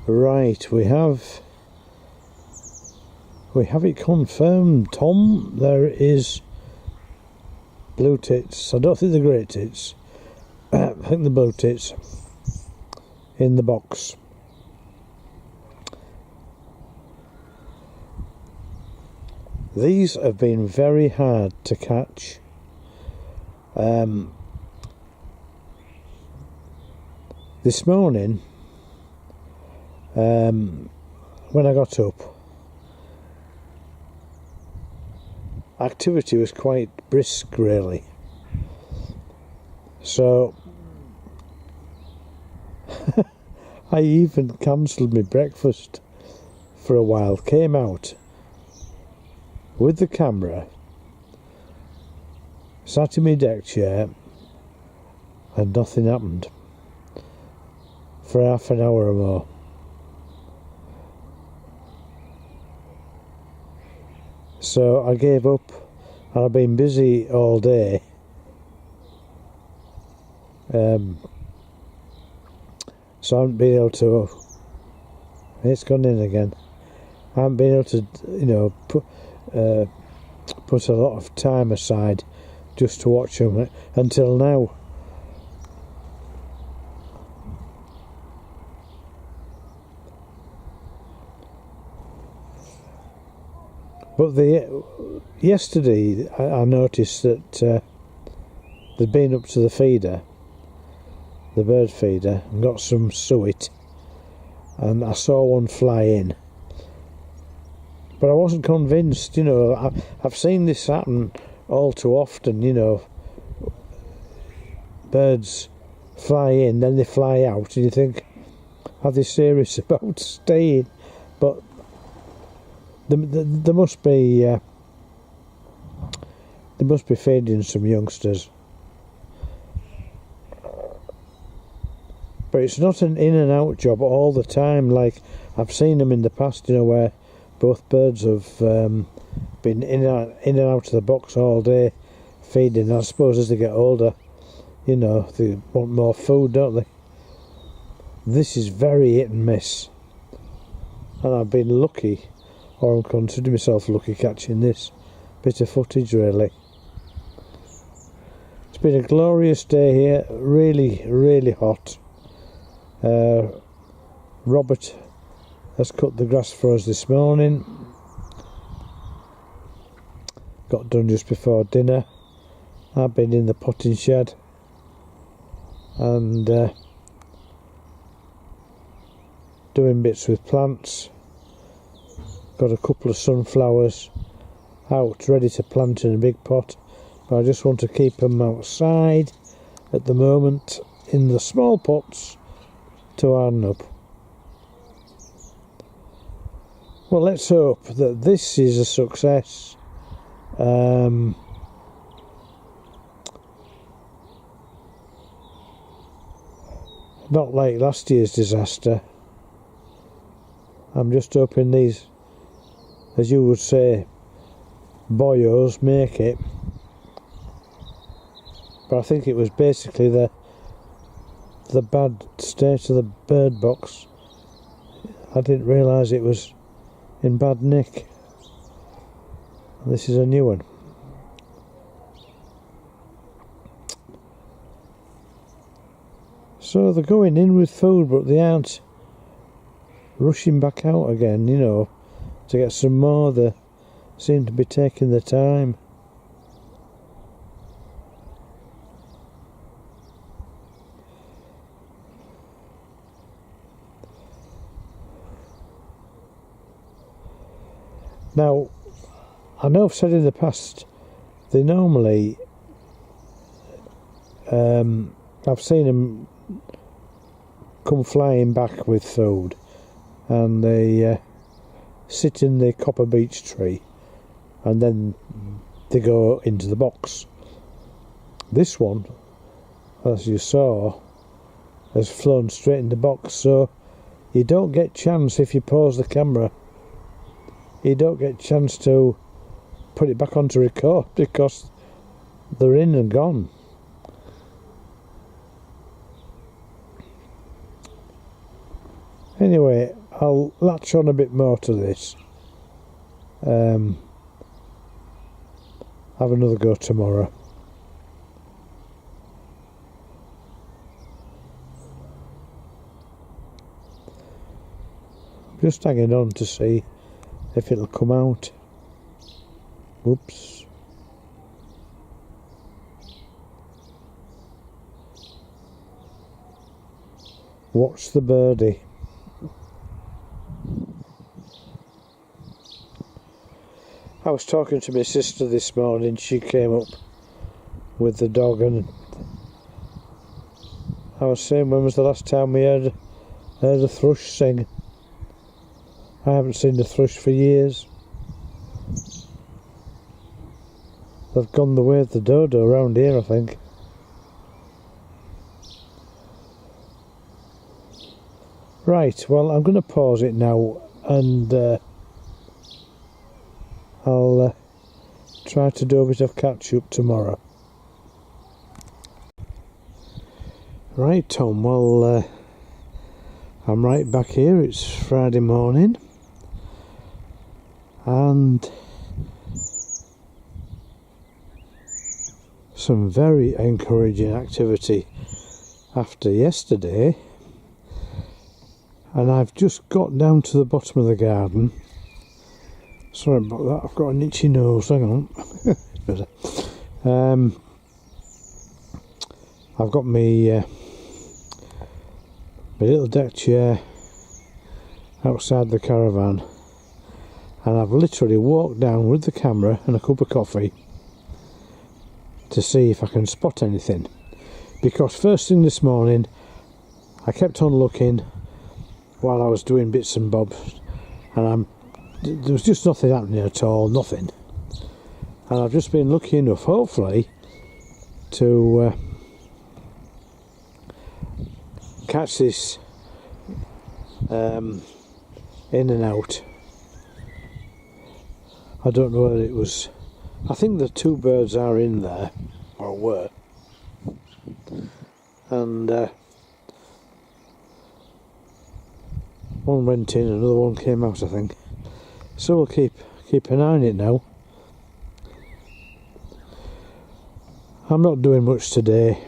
Right, we have it confirmed, Tom. There is Blue Tits. I don't think the Great Tits. I think the Blue Tits in the box. These have been very hard to catch. This morning, when I got up, activity was quite brisk, really. So I even cancelled my breakfast for a while, came out with the camera, sat in my deck chair, and nothing happened for half an hour or more. So I gave up, and I've been busy all day. So I haven't been able to. It's gone in again. I haven't been able to, put a lot of time aside just to watch them until now. But yesterday I noticed that they'd been up to the feeder, the bird feeder, and got some suet, and I saw one fly in. But I wasn't convinced, I've seen this happen all too often, birds fly in, then they fly out, and you think, are they serious about staying? But there must be feeding some youngsters. But it's not an in and out job all the time. Like I've seen them in the past, where both birds have been in and out of the box all day feeding. I suppose as they get older, they want more food, don't they? This is very hit and miss, and I've been lucky, or I'm considering myself lucky, catching this bit of footage, really. It's been a glorious day here, really, really hot. Robert has cut the grass for us this morning. Got done just before dinner. I've been in the potting shed and doing bits with plants. Got a couple of sunflowers out ready to plant in a big pot, but I just want to keep them outside at the moment in the small pots to harden up. Well, let's hope that this is a success. Not like last year's disaster. I'm just hoping these, as you would say, boyos make it. But I think it was basically the bad state of the bird box. I didn't realise it was in bad nick. This is a new one. So they're going in with food, but they aren't rushing back out again, to get some more. They seem to be taking their time. Now, I know I've said in the past, they normally, I've seen them come flying back with food, and they sit in the copper beech tree, and then they go into the box. This one, as you saw, has flown straight in the box, so you don't get chance if you pause the camera. You don't get chance to put it back onto record because they're in and gone. Anyway, I'll latch on a bit more to this. Have another go tomorrow. Just hanging on to see if it'll come out. Whoops. Watch the birdie. I was talking to my sister this morning. She came up with the dog, and I was saying, when was the last time we heard a thrush sing? I haven't seen a thrush for years. They've gone the way of the dodo around here, I think. Right, well, I'm going to pause it now, and I'll try to do a bit of catch up tomorrow. Right, Tom, well, I'm right back here. It's Friday morning, and some very encouraging activity after yesterday. And I've just got down to the bottom of the garden. Sorry about that, I've got an itchy nose, hang on. I've got my little deck chair outside the caravan, and I've literally walked down with the camera and a cup of coffee to see if I can spot anything. Because first thing this morning, I kept on looking while I was doing bits and bobs, and there was just nothing happening at all, nothing. And I've just been lucky enough, hopefully, to catch this in and out. I don't know whether it was, I think the two birds are in there, or were, and one went in, another one came out, I think. So we'll keep an eye on it now. I'm not doing much today.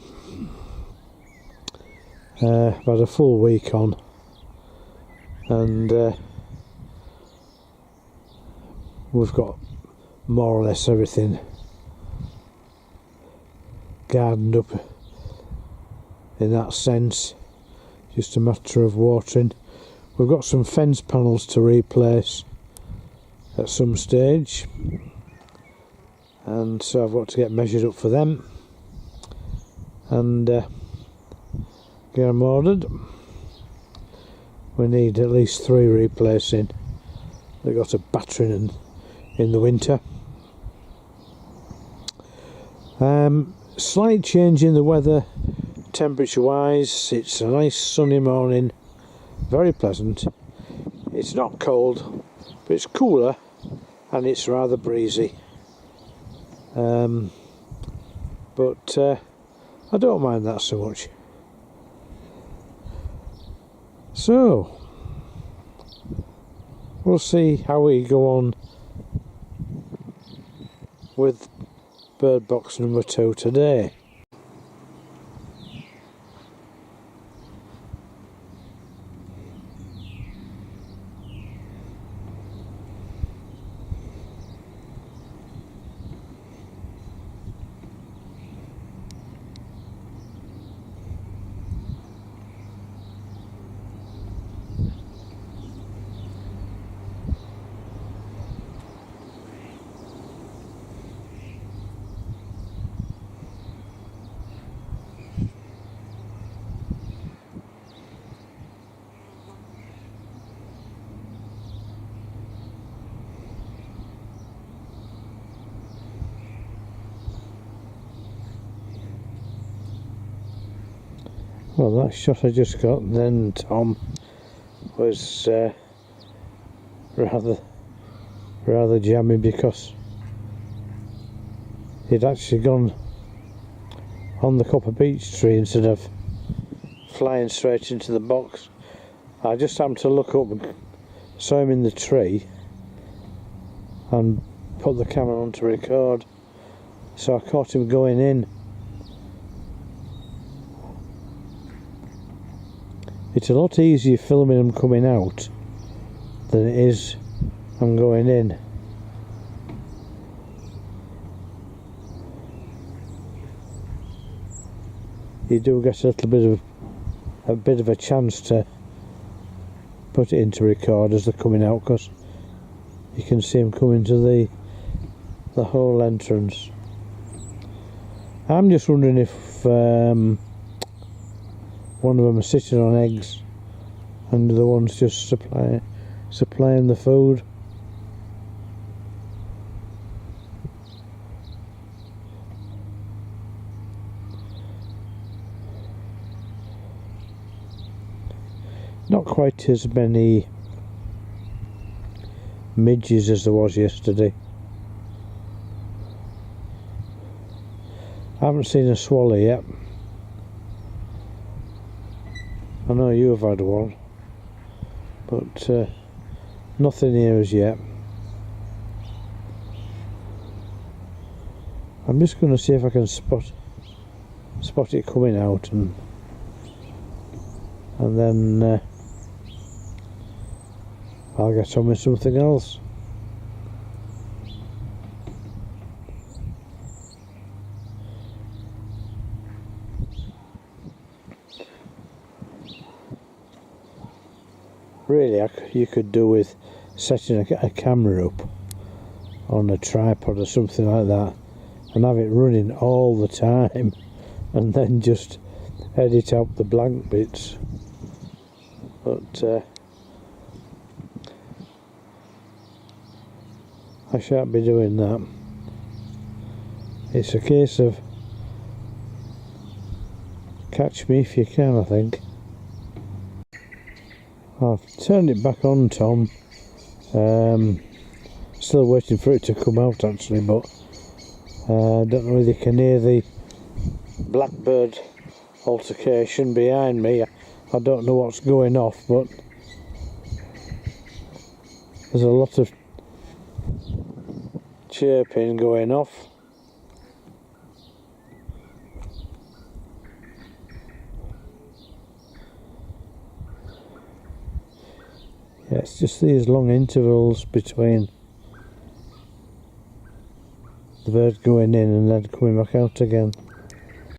I've had a full week on, and we've got more or less everything gardened up in that sense. Just a matter of watering. We've got some fence panels to replace at some stage, and so I've got to get measured up for them and get them ordered. We need at least 3 replacing. They got a battering in the winter. Slight change in the weather temperature wise. It's a nice sunny morning, very pleasant. It's not cold, but it's cooler, and it's rather breezy. But I don't mind that so much. So we'll see how we go on with bird box number 2 today. Well, that shot I just got then, Tom, was rather jammy, because he'd actually gone on the copper beech tree instead of flying straight into the box. I just happened to look up saw him in the tree and put the camera on to record, so I caught him going in. It's a lot easier filming them coming out than it is them going in. You do get a bit of a chance to put it into record as they're coming out, because you can see them coming to the whole entrance. I'm just wondering if one of them is sitting on eggs and the one's just supplying the food. Not quite as many midges as there was yesterday. I haven't seen a swallow yet. I know you have had one, but nothing here as yet. I'm just going to see if I can spot it coming out, and then I'll get on with something else. Really, you could do with setting a camera up on a tripod or something like that and have it running all the time, and then just edit out the blank bits. But I shan't be doing that. It's a case of catch me if you can, I think. I've turned it back on, Tom. Still waiting for it to come out actually, but I don't know whether you can hear the blackbird altercation behind me. I don't know what's going off, but there's a lot of chirping going off. Yeah, it's just these long intervals between the bird going in and then coming back out again.